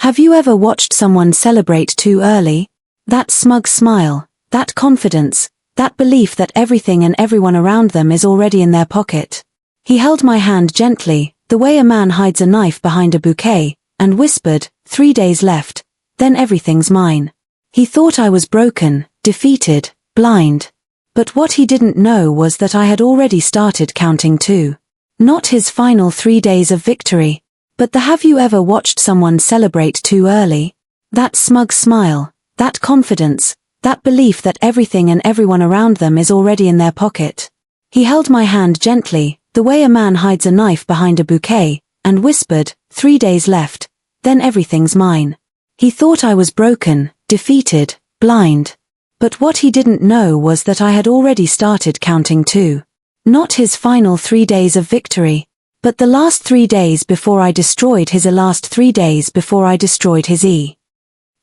Have you ever watched someone celebrate too early? That smug smile, that confidence, that belief that everything and everyone around them is already in their pocket. He held my hand gently, the way a man hides a knife behind a bouquet, and whispered, 3 days left, then everything's mine. He thought I was broken, defeated, blind. But what he didn't know was that I had already started counting too. Not his final 3 days of victory, but the have you ever watched someone celebrate too early? That smug smile, that confidence, that belief that everything and everyone around them is already in their pocket. He held my hand gently, the way a man hides a knife behind a bouquet, and whispered, 3 days left, then everything's mine. He thought I was broken, defeated, blind. But what he didn't know was that I had already started counting too. Not his final 3 days of victory, but the last 3 days before I destroyed his last 3 days before I destroyed his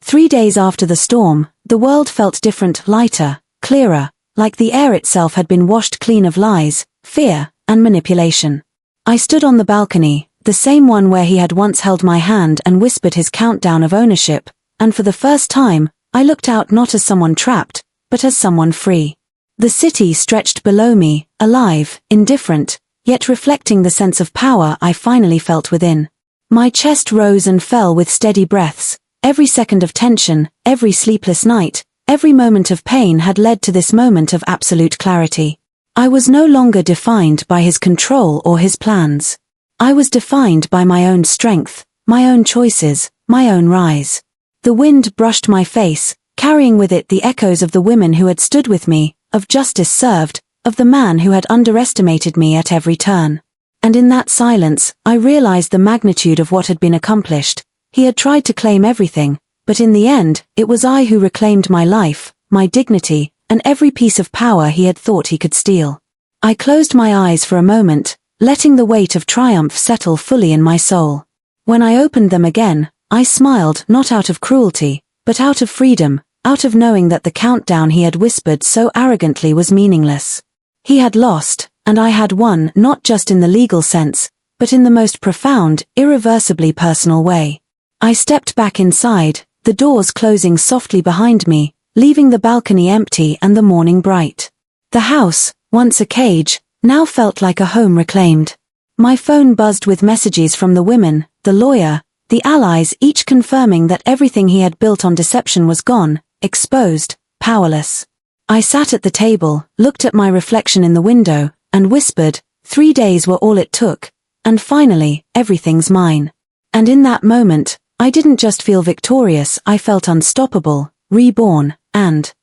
3 days after the storm, the world felt different, lighter, clearer, like the air itself had been washed clean of lies, fear, and manipulation. I stood on the balcony, the same one where he had once held my hand and whispered his countdown of ownership, and for the first time, I looked out not as someone trapped, but as someone free. The city stretched below me, alive, indifferent, yet reflecting the sense of power I finally felt within. My chest rose and fell with steady breaths. Every second of tension, every sleepless night, every moment of pain had led to this moment of absolute clarity. I was no longer defined by his control or his plans. I was defined by my own strength, my own choices, my own rise. The wind brushed my face, carrying with it the echoes of the women who had stood with me, of justice served, of the man who had underestimated me at every turn. And in that silence, I realized the magnitude of what had been accomplished. He had tried to claim everything, but in the end, it was I who reclaimed my life, my dignity, and every piece of power he had thought he could steal. I closed my eyes for a moment, letting the weight of triumph settle fully in my soul. When I opened them again, I smiled not out of cruelty, but out of freedom, out of knowing that the countdown he had whispered so arrogantly was meaningless. He had lost, and I had won, not just in the legal sense, but in the most profound, irreversibly personal way. I stepped back inside, the doors closing softly behind me, leaving the balcony empty and the morning bright. The house, once a cage, now felt like a home reclaimed. My phone buzzed with messages from the women, the lawyer, the allies, each confirming that everything he had built on deception was gone, exposed, powerless. I sat at the table, looked at my reflection in the window, and whispered, 3 days were all it took, and finally, everything's mine. And in that moment, I didn't just feel victorious, I felt unstoppable, reborn, and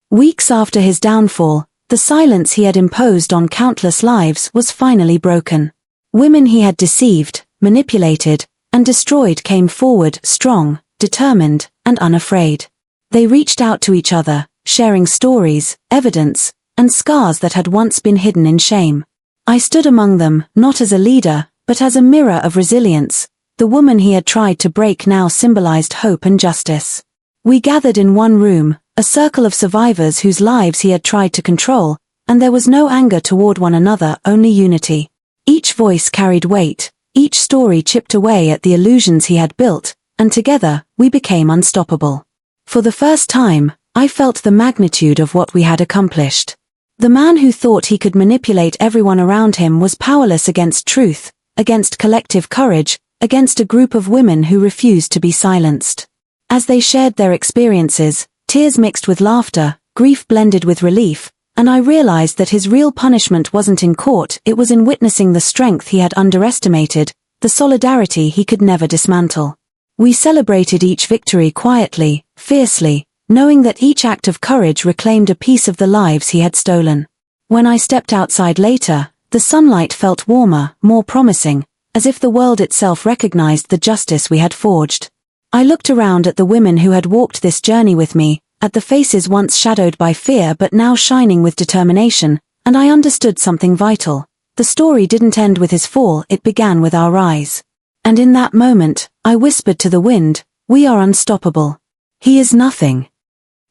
weeks after his downfall, the silence he had imposed on countless lives was finally broken. Women he had deceived, manipulated, and destroyed came forward, strong, determined, and unafraid. They reached out to each other, sharing stories, evidence, and scars that had once been hidden in shame. I stood among them, not as a leader, but as a mirror of resilience. The woman he had tried to break now symbolized hope and justice. We gathered in one room, a circle of survivors whose lives he had tried to control, and there was no anger toward one another, only unity. Each voice carried weight, each story chipped away at the illusions he had built, and together, we became unstoppable. For the first time, I felt the magnitude of what we had accomplished. The man who thought he could manipulate everyone around him was powerless against truth, against collective courage, against a group of women who refused to be silenced. As they shared their experiences, tears mixed with laughter, grief blended with relief, and I realized that his real punishment wasn't in court, it was in witnessing the strength he had underestimated, the solidarity he could never dismantle. We celebrated each victory quietly, fiercely, knowing that each act of courage reclaimed a piece of the lives he had stolen. When I stepped outside later, the sunlight felt warmer, more promising, as if the world itself recognized the justice we had forged. I looked around at the women who had walked this journey with me, at the faces once shadowed by fear but now shining with determination, and I understood something vital. The story didn't end with his fall, it began with our rise. And in that moment, I whispered to the wind, we are unstoppable. He is nothing.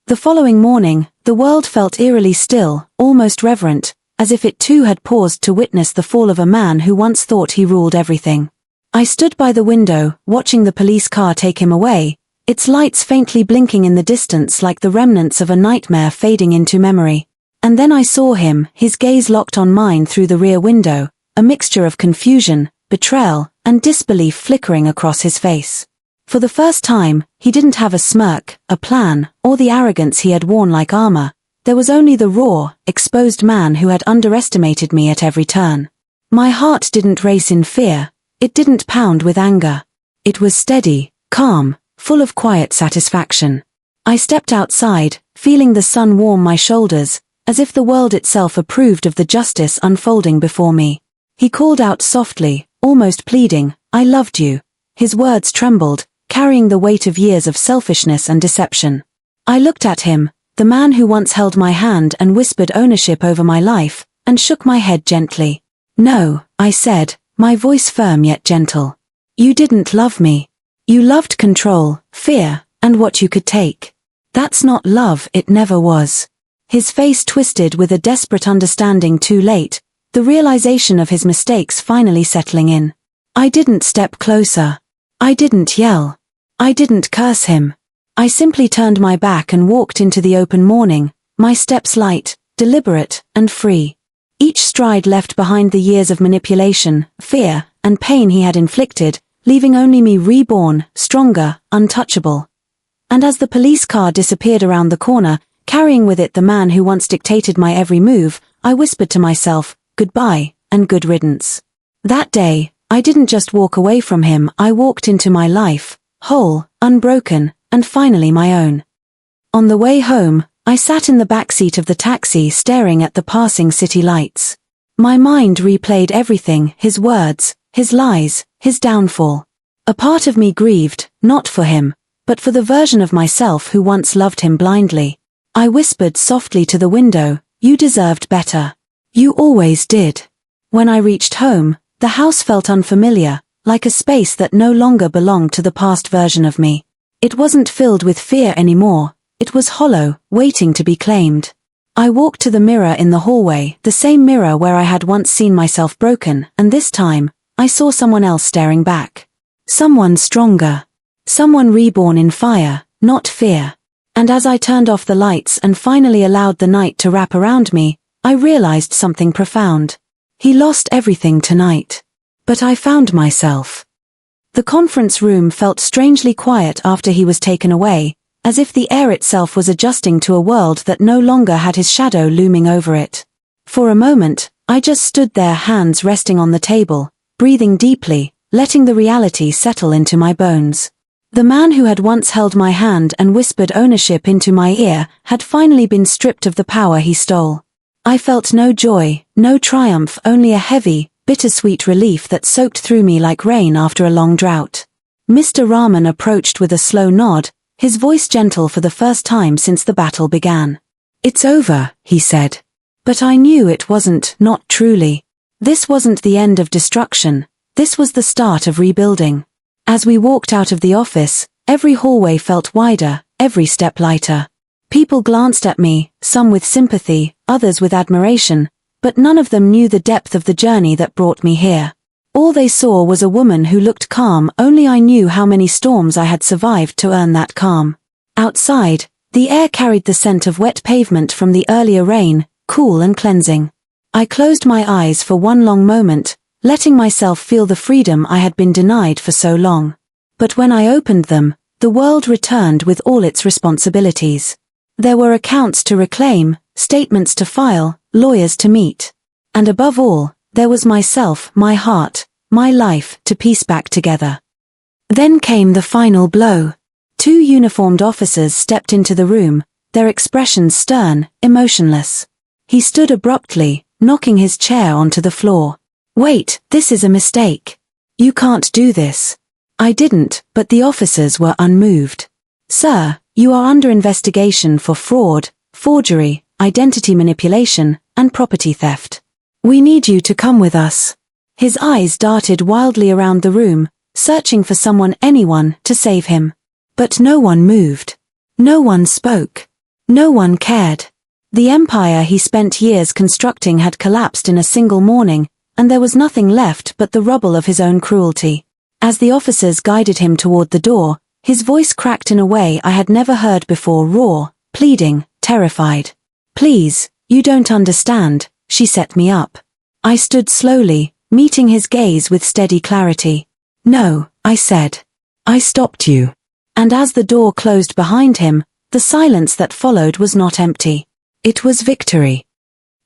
The following morning, the world felt eerily still, almost reverent, as if it too had paused to witness the fall of a man who once thought he ruled everything. I stood by the window, watching the police car take him away, its lights faintly blinking in the distance like the remnants of a nightmare fading into memory. And then I saw him, his gaze locked on mine through the rear window, a mixture of confusion, betrayal, and disbelief flickering across his face. For the first time, he didn't have a smirk, a plan, or the arrogance he had worn like armor. There was only the raw, exposed man who had underestimated me at every turn. My heart didn't race in fear, it didn't pound with anger. It was steady, calm, full of quiet satisfaction. I stepped outside, feeling the sun warm my shoulders, as if the world itself approved of the justice unfolding before me. He called out softly, almost pleading, "I loved you." His words trembled, carrying the weight of years of selfishness and deception. I looked at him, the man who once held my hand and whispered ownership over my life, and shook my head gently. "No," I said, my voice firm yet gentle. "You didn't love me. You loved control, fear, and what you could take. That's not love, it never was." His face twisted with a desperate understanding too late, the realization of his mistakes finally settling in. I didn't step closer. I didn't yell. I didn't curse him. I simply turned my back and walked into the open morning, my steps light, deliberate, and free. Each stride left behind the years of manipulation, fear, and pain he had inflicted, leaving only me reborn, stronger, untouchable. And as the police car disappeared around the corner, carrying with it the man who once dictated my every move, I whispered to myself, goodbye, and good riddance. That day, I didn't just walk away from him, I walked into my life, whole, unbroken, and finally my own. On the way home, I sat in the backseat of the taxi staring at the passing city lights. My mind replayed everything, his words, his lies, his downfall. A part of me grieved, not for him, but for the version of myself who once loved him blindly. I whispered softly to the window, "You deserved better. You always did." When I reached home, the house felt unfamiliar, like a space that no longer belonged to the past version of me. It wasn't filled with fear anymore, it was hollow, waiting to be claimed. I walked to the mirror in the hallway, the same mirror where I had once seen myself broken, and this time, I saw someone else staring back. Someone stronger. Someone reborn in fire, not fear. And as I turned off the lights and finally allowed the night to wrap around me, I realized something profound. He lost everything tonight. But I found myself. The conference room felt strangely quiet after he was taken away, as if the air itself was adjusting to a world that no longer had his shadow looming over it. For a moment, I just stood there, hands resting on the table, breathing deeply, letting the reality settle into my bones. The man who had once held my hand and whispered ownership into my ear had finally been stripped of the power he stole. I felt no joy, no triumph, only a heavy, bittersweet relief that soaked through me like rain after a long drought. Mr. Rahman approached with a slow nod, his voice gentle for the first time since the battle began. "It's over," he said. But I knew it wasn't, not truly. This wasn't the end of destruction, this was the start of rebuilding. As we walked out of the office, every hallway felt wider, every step lighter. People glanced at me, some with sympathy, others with admiration, but none of them knew the depth of the journey that brought me here. All they saw was a woman who looked calm, only I knew how many storms I had survived to earn that calm. Outside, the air carried the scent of wet pavement from the earlier rain, cool and cleansing. I closed my eyes for one long moment, letting myself feel the freedom I had been denied for so long. But when I opened them, the world returned with all its responsibilities. There were accounts to reclaim, statements to file, lawyers to meet. And above all, there was myself, my heart, my life, to piece back together. Then came the final blow. 2 uniformed officers stepped into the room, their expressions stern, emotionless. He stood abruptly, knocking his chair onto the floor. "Wait, this is a mistake. You can't do this." I didn't, but the officers were unmoved. "Sir, you are under investigation for fraud, forgery, identity manipulation, and property theft. We need you to come with us." His eyes darted wildly around the room, searching for someone, anyone, to save him. But no one moved. No one spoke. No one cared. The empire he spent years constructing had collapsed in a single morning, and there was nothing left but the rubble of his own cruelty. As the officers guided him toward the door, his voice cracked in a way I had never heard before, raw, pleading, terrified. "Please, you don't understand," she set me up. I stood slowly, meeting his gaze with steady clarity. "No," I said. "I stopped you." And as the door closed behind him, the silence that followed was not empty. It was victory.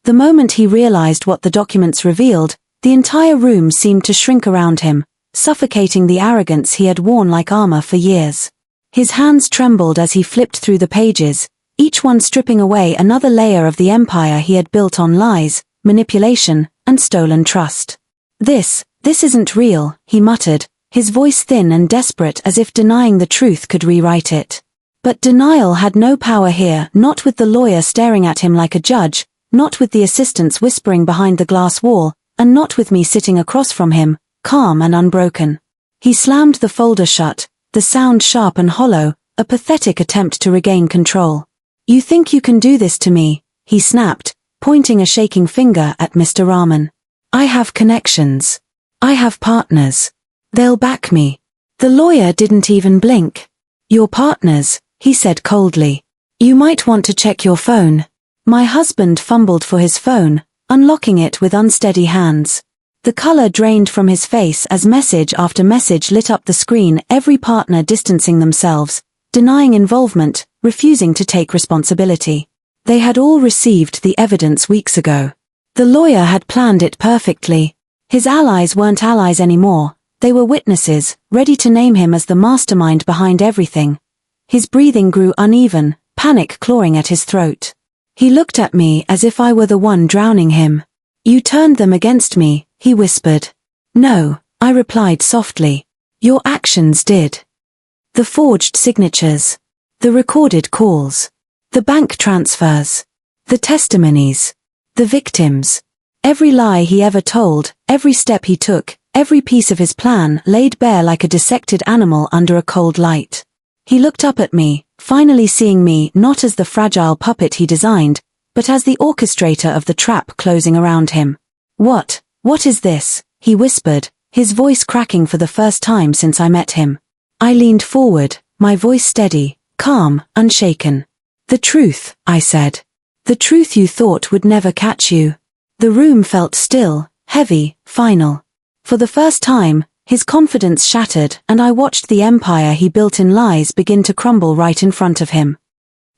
The moment he realized what the documents revealed, the entire room seemed to shrink around him, suffocating the arrogance he had worn like armor for years. His hands trembled as he flipped through the pages, each one stripping away another layer of the empire he had built on lies, manipulation, and stolen trust. This isn't real," he muttered, his voice thin and desperate as if denying the truth could rewrite it. But denial had no power here, not with the lawyer staring at him like a judge, not with the assistants whispering behind the glass wall, and not with me sitting across from him, calm and unbroken. He slammed the folder shut, the sound sharp and hollow, a pathetic attempt to regain control. "You think you can do this to me?" he snapped, pointing a shaking finger at Mr. Rahman. "I have connections. I have partners. They'll back me." The lawyer didn't even blink. "Your partners," he said coldly. "You might want to check your phone." My husband fumbled for his phone, unlocking it with unsteady hands. The color drained from his face as message after message lit up the screen, every partner distancing themselves, denying involvement, refusing to take responsibility. They had all received the evidence weeks ago. The lawyer had planned it perfectly. His allies weren't allies anymore, they were witnesses, ready to name him as the mastermind behind everything. His breathing grew uneven, panic clawing at his throat. He looked at me as if I were the one drowning him. "You turned them against me," he whispered. "No," I replied softly. "Your actions did. The forged signatures. The recorded calls. The bank transfers. The testimonies. The victims. Every lie he ever told, every step he took, every piece of his plan laid bare like a dissected animal under a cold light." He looked up at me, finally seeing me not as the fragile puppet he designed, but as the orchestrator of the trap closing around him. What is this?" he whispered, his voice cracking for the first time since I met him. I leaned forward, my voice steady, calm, unshaken. "The truth," I said. "The truth you thought would never catch you." The room felt still, heavy, final. For the first time, his confidence shattered and I watched the empire he built in lies begin to crumble right in front of him.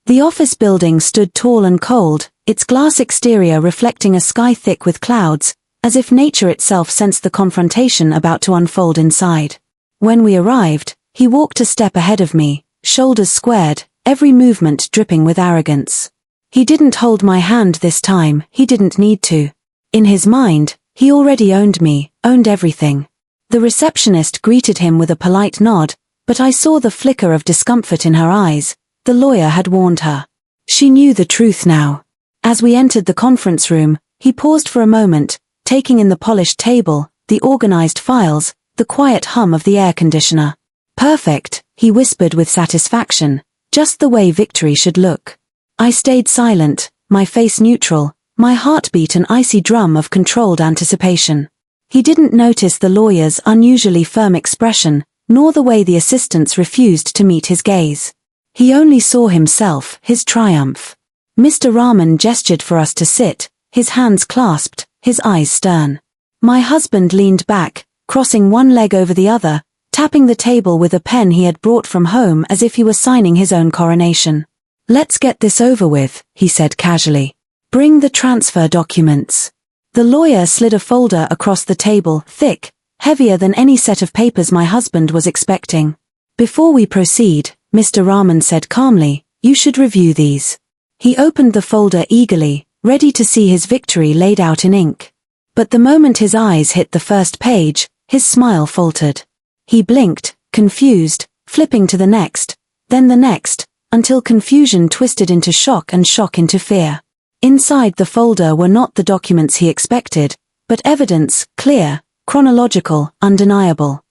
The office building stood tall and cold, its glass exterior reflecting a sky thick with clouds, as if nature itself sensed the confrontation about to unfold inside. When we arrived, he walked a step ahead of me, shoulders squared, every movement dripping with arrogance. He didn't hold my hand this time, he didn't need to. In his mind, he already owned me, owned everything. The receptionist greeted him with a polite nod, but I saw the flicker of discomfort in her eyes. The lawyer had warned her. She knew the truth now. As we entered the conference room, he paused for a moment, taking in the polished table, the organized files, the quiet hum of the air conditioner. "Perfect," he whispered with satisfaction, "just the way victory should look." I stayed silent, my face neutral, my heartbeat an icy drum of controlled anticipation. He didn't notice the lawyer's unusually firm expression, nor the way the assistants refused to meet his gaze. He only saw himself, his triumph. Mr. Rahman gestured for us to sit, his hands clasped, his eyes stern. My husband leaned back, crossing one leg over the other, tapping the table with a pen he had brought from home as if he were signing his own coronation. "Let's get this over with," he said casually. "Bring the transfer documents." The lawyer slid a folder across the table, thick, heavier than any set of papers my husband was expecting. "Before we proceed," Mr. Rahman said calmly, "you should review these." He opened the folder eagerly, ready to see his victory laid out in ink. But the moment his eyes hit the first page, his smile faltered. He blinked, confused, flipping to the next, then the next, until confusion twisted into shock and shock into fear. Inside the folder were not the documents he expected, but evidence, clear, chronological, undeniable.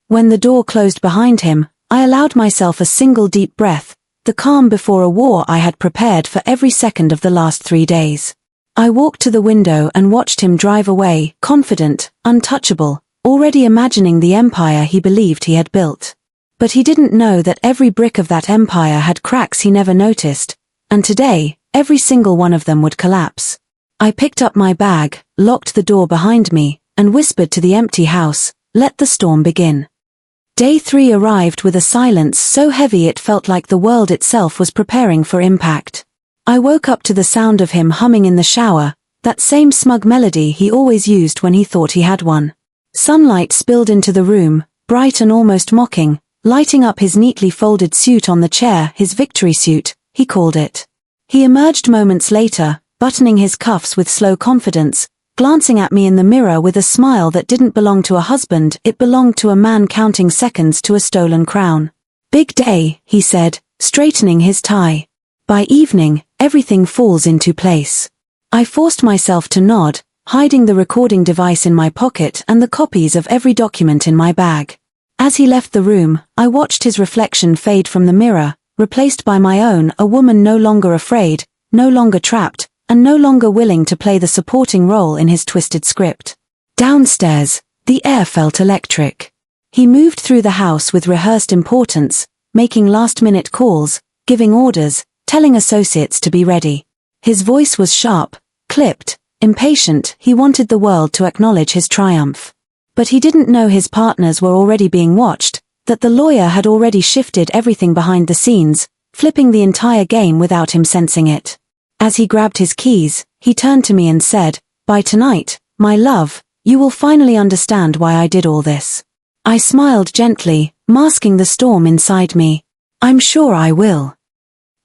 When the door closed behind him, I allowed myself a single deep breath, the calm before a war I had prepared for every second of the last 3 days. I walked to the window and watched him drive away, confident, untouchable, already imagining the empire he believed he had built. But he didn't know that every brick of that empire had cracks he never noticed, and today, every single one of them would collapse. I picked up my bag, locked the door behind me, and whispered to the empty house, "Let the storm begin." Day 3 arrived with a silence so heavy it felt like the world itself was preparing for impact. I woke up to the sound of him humming in the shower, that same smug melody he always used when he thought he had one. Sunlight spilled into the room, bright and almost mocking, lighting up his neatly folded suit on the chair, his victory suit, he called it. He emerged moments later, buttoning his cuffs with slow confidence, glancing at me in the mirror with a smile that didn't belong to a husband, it belonged to a man counting seconds to a stolen crown. "Big day," he said, straightening his tie. "By evening, everything falls into place." I forced myself to nod, hiding the recording device in my pocket and the copies of every document in my bag. As he left the room, I watched his reflection fade from the mirror, replaced by my own, a woman no longer afraid, no longer trapped, and no longer willing to play the supporting role in his twisted script. Downstairs, the air felt electric. He moved through the house with rehearsed importance, making last-minute calls, giving orders, telling associates to be ready. His voice was sharp, clipped, impatient. He wanted the world to acknowledge his triumph. But he didn't know his partners were already being watched, that the lawyer had already shifted everything behind the scenes, flipping the entire game without him sensing it. As he grabbed his keys, he turned to me and said, "By tonight, my love, you will finally understand why I did all this." I smiled gently, masking the storm inside me. "I'm sure I will."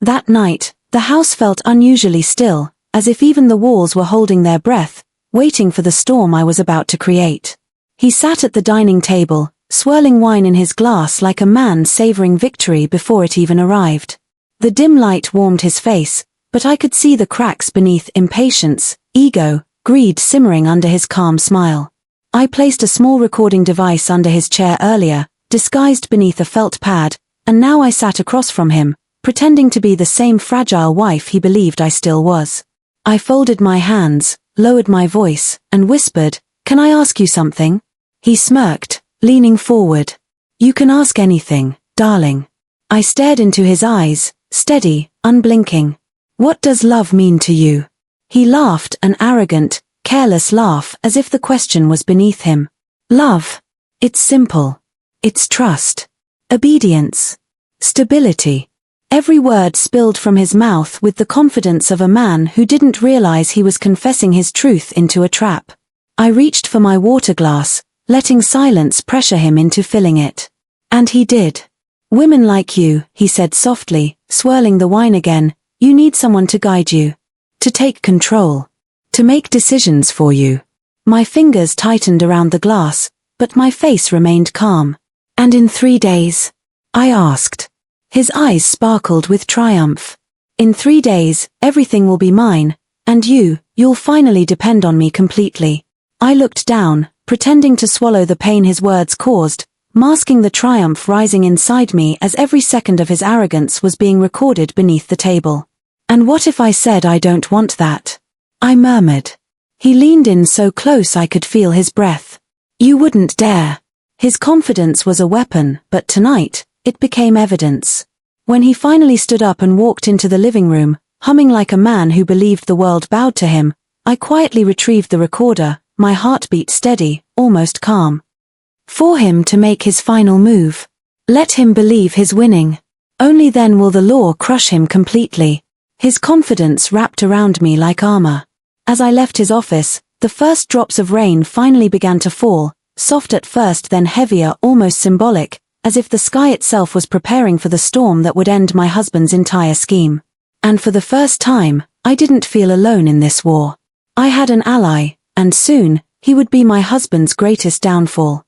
That night, the house felt unusually still, as if even the walls were holding their breath, waiting for the storm I was about to create. He sat at the dining table, swirling wine in his glass like a man savoring victory before it even arrived. The dim light warmed his face, but I could see the cracks beneath: impatience, ego, greed simmering under his calm smile. I placed a small recording device under his chair earlier, disguised beneath a felt pad, and now I sat across from him, pretending to be the same fragile wife he believed I still was. I folded my hands, lowered my voice, and whispered, "Can I ask you something?" He smirked, leaning forward. "You can ask anything, darling." I stared into his eyes, steady, unblinking. "What does love mean to you?" He laughed, an arrogant, careless laugh, as if the question was beneath him. "Love. It's simple. It's trust. Obedience. Stability." Every word spilled from his mouth with the confidence of a man who didn't realize he was confessing his truth into a trap. I reached for my water glass, letting silence pressure him into filling it. And he did. "Women like you," he said softly, swirling the wine again, "you need someone to guide you. To take control. To make decisions for you." My fingers tightened around the glass, but my face remained calm. "And in 3 days?" I asked. His eyes sparkled with triumph. "In 3 days, everything will be mine, and you'll finally depend on me completely." I looked down, pretending to swallow the pain his words caused, masking the triumph rising inside me as every second of his arrogance was being recorded beneath the table. "And what if I said I don't want that?" I murmured. He leaned in so close I could feel his breath. "You wouldn't dare." His confidence was a weapon, but tonight, it became evidence. When he finally stood up and walked into the living room, humming like a man who believed the world bowed to him, I quietly retrieved the recorder, my heartbeat steady, almost calm. For him to make his final move. Let him believe he's winning. Only then will the law crush him completely. His confidence wrapped around me like armor. As I left his office, the first drops of rain finally began to fall, soft at first then heavier, almost symbolic, as if the sky itself was preparing for the storm that would end my husband's entire scheme. And for the first time, I didn't feel alone in this war. I had an ally, and soon, he would be my husband's greatest downfall.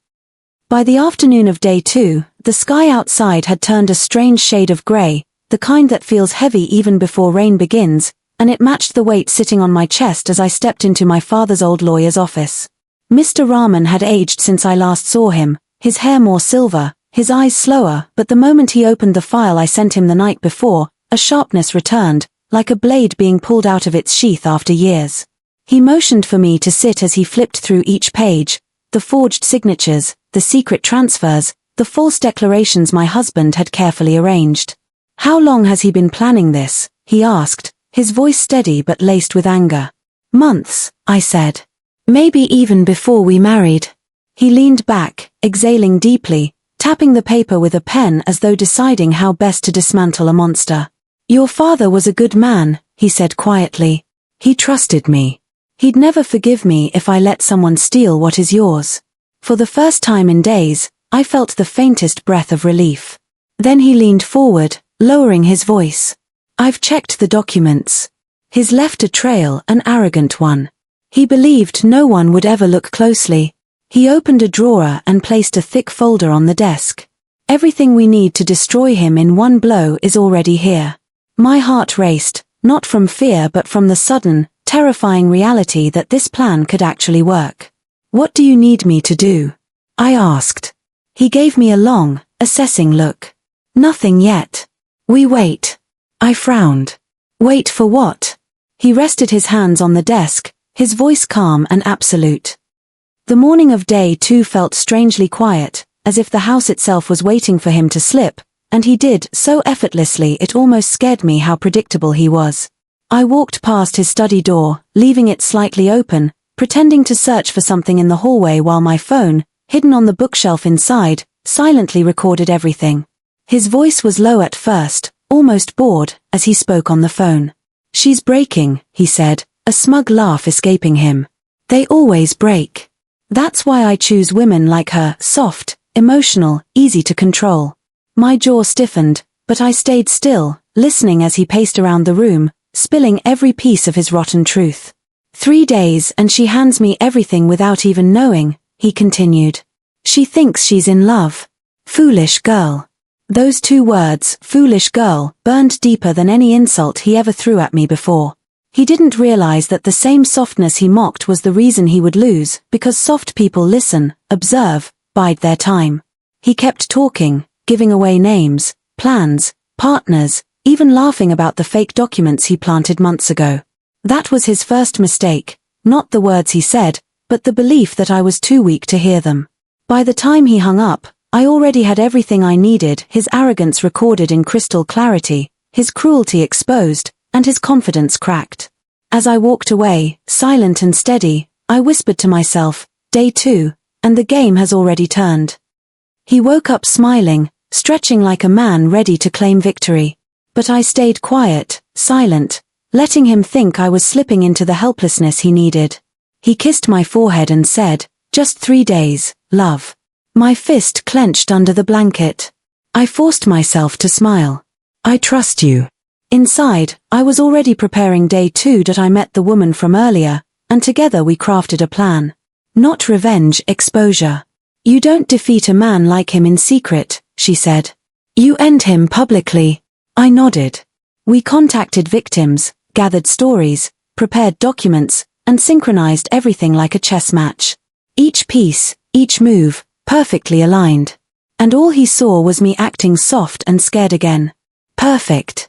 By the afternoon of day 2, the sky outside had turned a strange shade of gray, the kind that feels heavy even before rain begins, and it matched the weight sitting on my chest as I stepped into my father's old lawyer's office. Mr. Rahman had aged since I last saw him, his hair more silver, his eyes slower, but the moment he opened the file I sent him the night before, a sharpness returned, like a blade being pulled out of its sheath after years. He motioned for me to sit as he flipped through each page, The forged signatures, the secret transfers, the false declarations my husband had carefully arranged. "How long has he been planning this?" he asked, his voice steady but laced with anger. "Months," I said. "Maybe even before we married." He leaned back, exhaling deeply, tapping the paper with a pen as though deciding how best to dismantle a monster. "Your father was a good man," he said quietly. "He trusted me. He'd never forgive me if I let someone steal what is yours." For the first time in days, I felt the faintest breath of relief. Then he leaned forward, lowering his voice. "I've checked the documents." His left a trail, an arrogant one. He believed no one would ever look closely. He opened a drawer and placed a thick folder on the desk. "Everything we need to destroy him in one blow is already here." My heart raced, not from fear but from the sudden, terrifying reality that this plan could actually work. "What do you need me to do?" I asked. He gave me a long, assessing look. "Nothing yet. We wait." I frowned. "Wait for what?" He rested his hands on the desk, his voice calm and absolute. The morning of day 2 felt strangely quiet, as if the house itself was waiting for him to slip, and he did so effortlessly it almost scared me how predictable he was. I walked past his study door, leaving it slightly open, pretending to search for something in the hallway while my phone, hidden on the bookshelf inside, silently recorded everything. His voice was low at first, almost bored, as he spoke on the phone. "She's breaking," he said, a smug laugh escaping him. "They always break. That's why I choose women like her, soft, emotional, easy to control." My jaw stiffened, but I stayed still, listening as he paced around the room, spilling every piece of his rotten truth. 3 days and she hands me everything without even knowing, he continued. "She thinks she's in love. Foolish girl." Those 2 words, foolish girl, burned deeper than any insult he ever threw at me before. He didn't realize that the same softness he mocked was the reason he would lose, because soft people listen, observe, bide their time. He kept talking, giving away names, plans, partners, even laughing about the fake documents he planted months ago. That was his first mistake, not the words he said, but the belief that I was too weak to hear them. By the time he hung up, I already had everything I needed, his arrogance recorded in crystal clarity, his cruelty exposed, and his confidence cracked. As I walked away, silent and steady, I whispered to myself, "Day 2, and the game has already turned." He woke up smiling, stretching like a man ready to claim victory. But I stayed quiet, silent, letting him think I was slipping into the helplessness he needed. He kissed my forehead and said, "Just 3 days, love." My fist clenched under the blanket. I forced myself to smile. "I trust you." Inside, I was already preparing day 2 that I met the woman from earlier, and together we crafted a plan. Not revenge, exposure. "You don't defeat a man like him in secret," she said. "You end him publicly." I nodded. We contacted victims, gathered stories, prepared documents, and synchronized everything like a chess match. Each piece, each move, perfectly aligned. And all he saw was me acting soft and scared again. Perfect.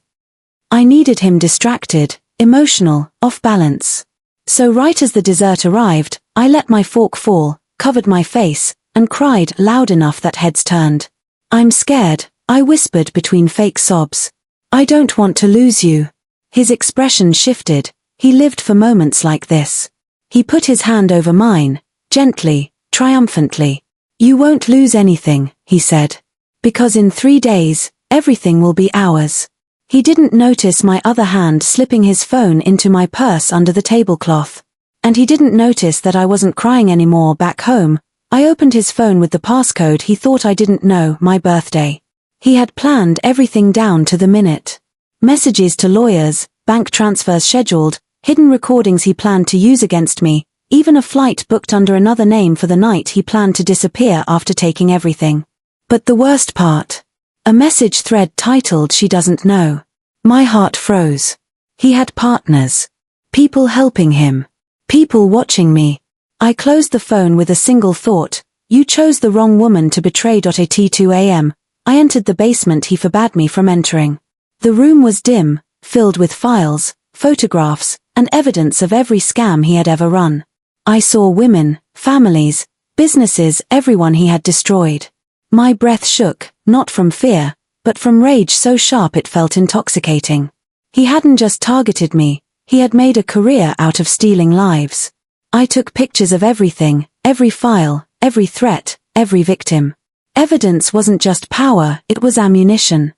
I needed him distracted, emotional, off balance. So right as the dessert arrived, I let my fork fall, covered my face, and cried loud enough that heads turned. "I'm scared," I whispered between fake sobs. "I don't want to lose you." His expression shifted. He lived for moments like this. He put his hand over mine, gently, triumphantly. "You won't lose anything," he said. "Because in 3 days, everything will be ours." He didn't notice my other hand slipping his phone into my purse under the tablecloth. And he didn't notice that I wasn't crying anymore back home. I opened his phone with the passcode he thought I didn't know, my birthday. He had planned everything down to the minute. Messages to lawyers, bank transfers scheduled, hidden recordings he planned to use against me, even a flight booked under another name for the night he planned to disappear after taking everything. But the worst part. A message thread titled "She Doesn't Know." My heart froze. He had partners. People helping him. People watching me. I closed the phone with a single thought: you chose the wrong woman to betray. At 2 a.m., I entered the basement he forbade me from entering. The room was dim, filled with files, photographs, and evidence of every scam he had ever run. I saw women, families, businesses, everyone he had destroyed. My breath shook, not from fear, but from rage so sharp it felt intoxicating. He hadn't just targeted me, he had made a career out of stealing lives. I took pictures of everything, every file, every threat, every victim. Evidence wasn't just power, it was ammunition.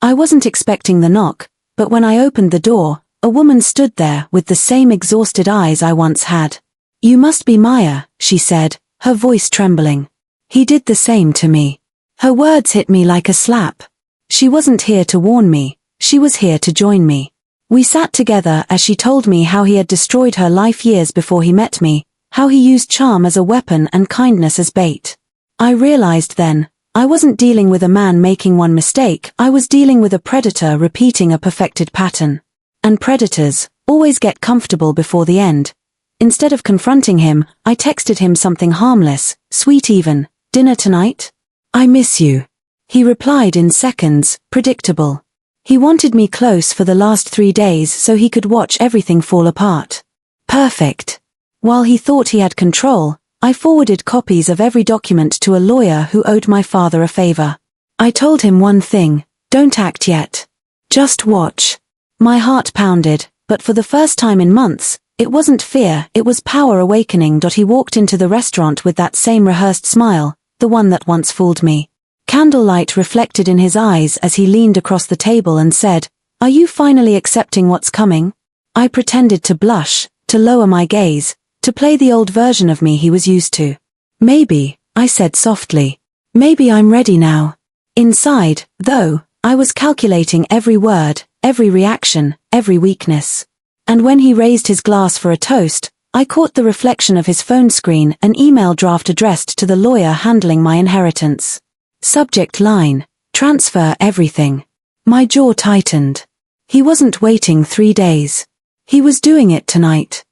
I wasn't expecting the knock, but when I opened the door, a woman stood there with the same exhausted eyes I once had. "You must be Maya," she said, her voice trembling. He did the same to me. Her words hit me like a slap. She wasn't here to warn me, she was here to join me. We sat together as she told me how he had destroyed her life years before he met me, how he used charm as a weapon and kindness as bait. I realized then, I wasn't dealing with a man making one mistake, I was dealing with a predator repeating a perfected pattern. And predators always get comfortable before the end. Instead of confronting him, I texted him something harmless, sweet even, "Dinner tonight? I miss you." He replied in seconds, predictable. He wanted me close for the last 3 days so he could watch everything fall apart. Perfect. While he thought he had control, I forwarded copies of every document to a lawyer who owed my father a favor. I told him one thing: don't act yet. Just watch. My heart pounded, but for the first time in months, it wasn't fear, it was power awakening. He walked into the restaurant with that same rehearsed smile, the one that once fooled me. Candlelight reflected in his eyes as he leaned across the table and said, "Are you finally accepting what's coming?" I pretended to blush, to lower my gaze, to play the old version of me he was used to. "Maybe," I said softly. "Maybe I'm ready now." Inside, though, I was calculating every word, every reaction, every weakness. And when he raised his glass for a toast, I caught the reflection of his phone screen, an email draft addressed to the lawyer handling my inheritance. Subject line: transfer everything. My jaw tightened. He wasn't waiting 3 days. He was doing it tonight.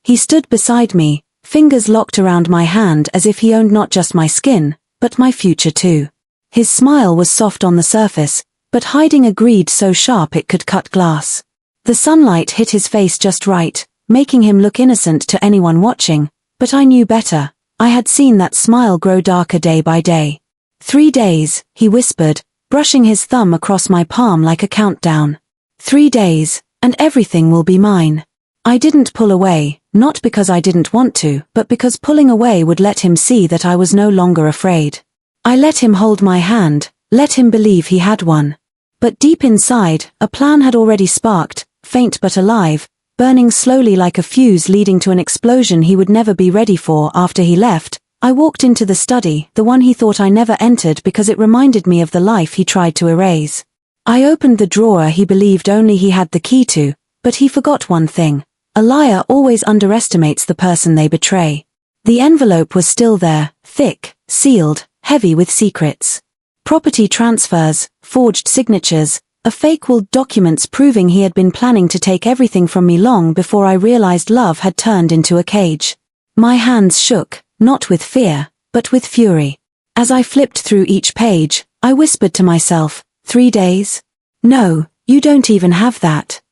He stood beside me, fingers locked around my hand as if he owned not just my skin, but my future too. His smile was soft on the surface, but hiding a greed so sharp it could cut glass. The sunlight hit his face just right, making him look innocent to anyone watching, but I knew better. I had seen that smile grow darker day by day. 3 days, he whispered, brushing his thumb across my palm like a countdown. 3 days, and everything will be mine. I didn't pull away, not because I didn't want to, but because pulling away would let him see that I was no longer afraid. I let him hold my hand, let him believe he had one. But deep inside, a plan had already sparked, faint but alive, burning slowly like a fuse leading to an explosion he would never be ready for. After he left, I walked into the study, the one he thought I never entered because it reminded me of the life he tried to erase. I opened the drawer he believed only he had the key to, but he forgot one thing. A liar always underestimates the person they betray. The envelope was still there, thick, sealed, heavy with secrets. Property transfers, forged signatures, a fake will documents proving he had been planning to take everything from me long before I realized love had turned into a cage. My hands shook, not with fear, but with fury. As I flipped through each page, I whispered to myself, 3 days? No, you don't even have that.